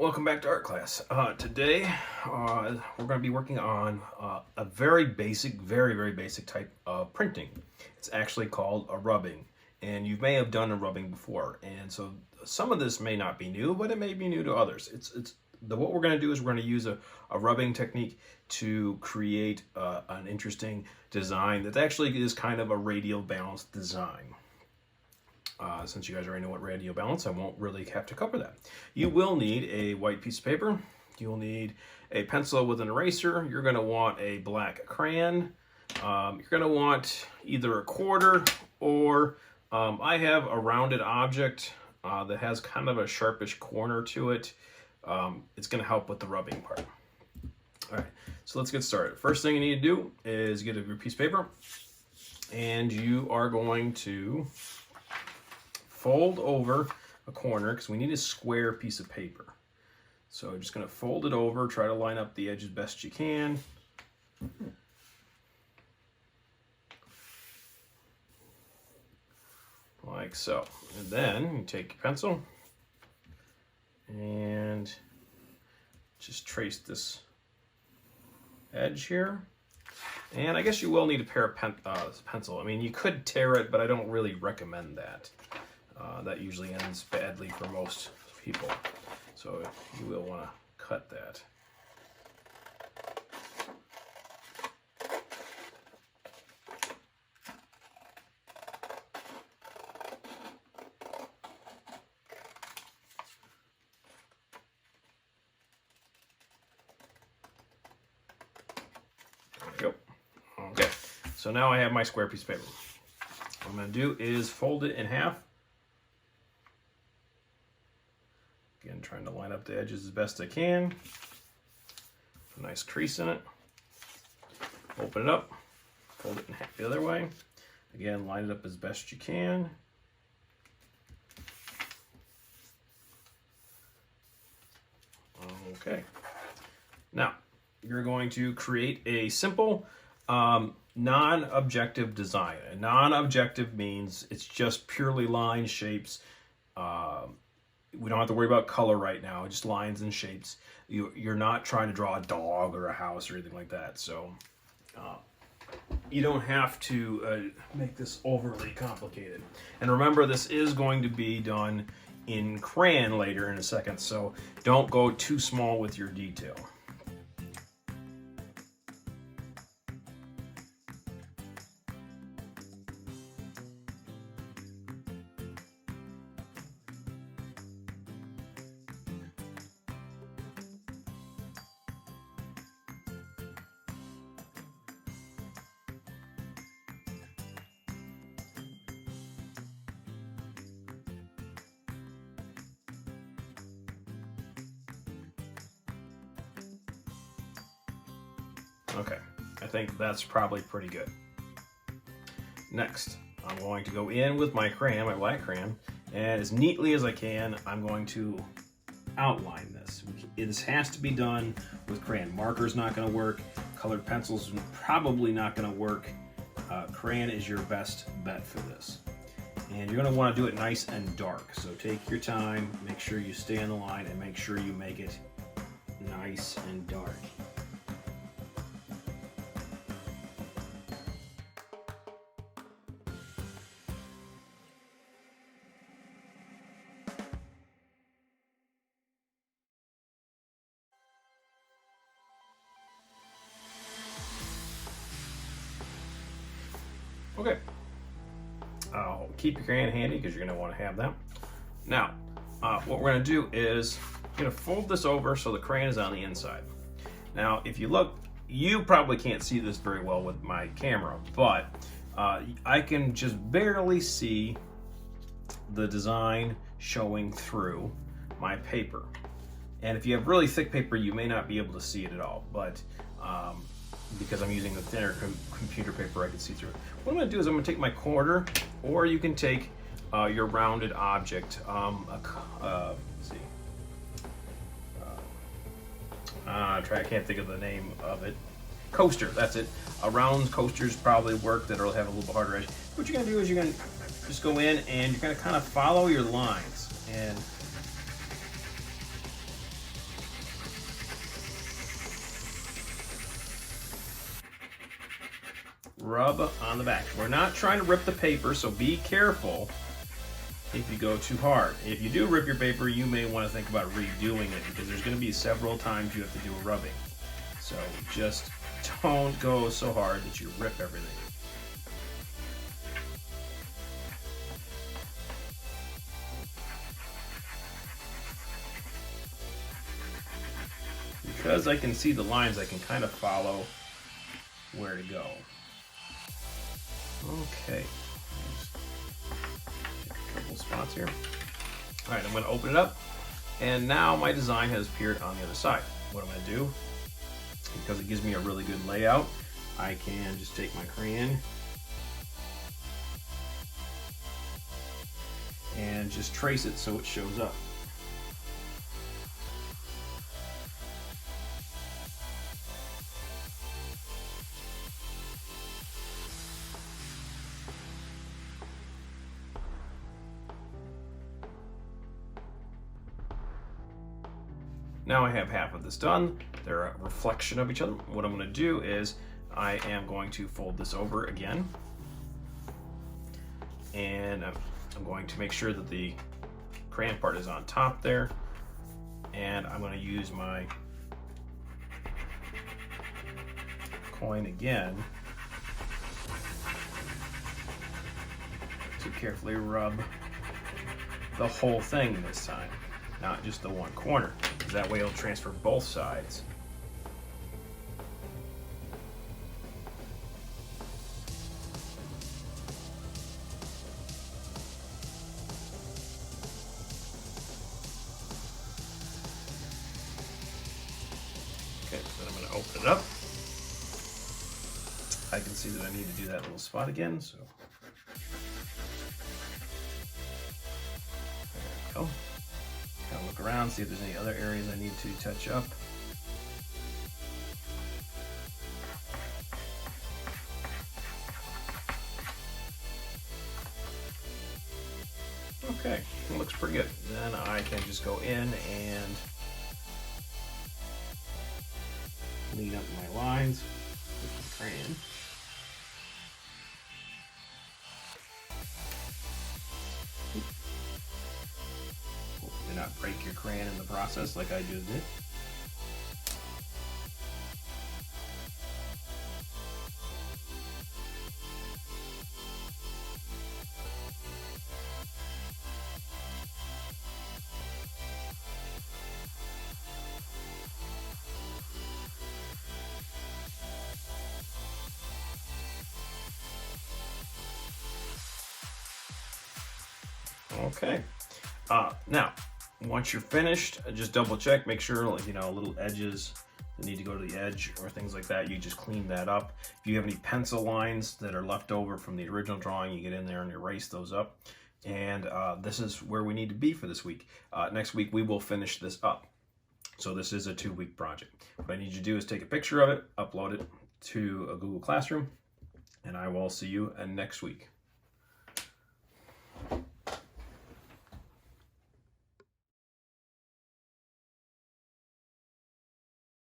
Welcome back to art class. Today we're going to be working on a very basic, very basic type of printing. It's actually called a rubbing, and you may have done a rubbing before, and so some of this may not be new, but it may be new to others. What we're going to do is we're going to use a rubbing technique to create an interesting design that actually is kind of a radial balanced design. Since you guys already know what radial balance, I won't really have to cover that. You will need a white piece of paper. You'll need a pencil with an eraser. You're going to want a black crayon. You're going to want either a quarter or I have a rounded object that has kind of a sharpish corner to it. It's going to help with the rubbing part. All right, so let's get started. First thing you need to do is get a piece of paper, and you are going to fold over a corner because we need a square piece of paper. So I'm just going to fold it over, try to line up the edges best you can. Like so. And then you take your pencil and just trace this edge here. And I guess you will need a pair of pencil. I mean, you could tear it, but I don't really recommend that. That usually ends badly for most people. So you will want to cut that. There we go. Okay, so now I have my square piece of paper. What I'm going to do is fold it in half. Again, trying to line up the edges as best I can. A nice crease in it. Open it up, fold it in half the other way. Again, line it up as best you can. Okay. Now, you're going to create a simple non-objective design. A non-objective means it's just purely line shapes. We don't have to worry about color right now, just lines and shapes. You're not trying to draw a dog or a house or anything like that. So you don't have to make this overly complicated. And remember, this is going to be done in crayon later in a second, so don't go too small with your detail. Okay, I think that's probably pretty good. Next, I'm going to go in with my crayon, my black crayon, and as neatly as I can, I'm going to outline this. This has to be done with crayon. Marker's not going to work. Colored pencils probably not going to work. Crayon is your best bet for this. And you're going to want to do it nice and dark. So take your time, make sure you stay on the line, and make sure you make it nice and dark. Okay, keep your crayon handy because you're going to want to have that. Now, what we're going to do is you're going to fold this over so the crayon is on the inside. Now, if you look, you probably can't see this very well with my camera, but I can just barely see the design showing through my paper. And if you have really thick paper, you may not be able to see it at all, but because I'm using the thinner computer paper, I can see through it. What I'm going to do is I'm going to take my quarter, or you can take your rounded object. Let's see. I can't think of the name of it. Coaster, that's it. A round coasters probably work that'll have a little bit harder edge. What you're going to do is you're going to just go in and you're going to kind of follow your lines. And rub on the back. We're not trying to rip the paper, so be careful if you go too hard. If you do rip your paper, you may want to think about redoing it because there's going to be several times you have to do a rubbing. So just don't go so hard that you rip everything. Because I can see the lines, I can kind of follow where to go. Okay. A couple spots here. All right, I'm going to open it up, and now my design has appeared on the other side. What I'm going to do, because it gives me a really good layout, I can just take my crayon and just trace it so it shows up. Now I have half of this done. They're a reflection of each other. What I'm going to do is I am going to fold this over again, and I'm going to make sure that the crayon part is on top there, and I'm going to use my coin again to carefully rub the whole thing this time, not just the one corner. That way it'll transfer both sides. Okay, then I'm going to open it up. I can see that I need to do that little spot again, so there we go. Kind of look around, see if there's any other areas I need to touch up. Okay, it looks pretty good. Then I can just go in and clean up my lines with the crayon. Do not break your crayon in the process like I just did. Okay. Now, once you're finished, just double check, make sure, like, little edges that need to go to the edge or things like that, you just clean that up. If you have any pencil lines that are left over from the original drawing, you get in there and erase those up. And this is where we need to be for this week. Next week, we will finish this up. So this is a 2-week project. What I need you to do is take a picture of it, upload it to a Google Classroom, and I will see you next week.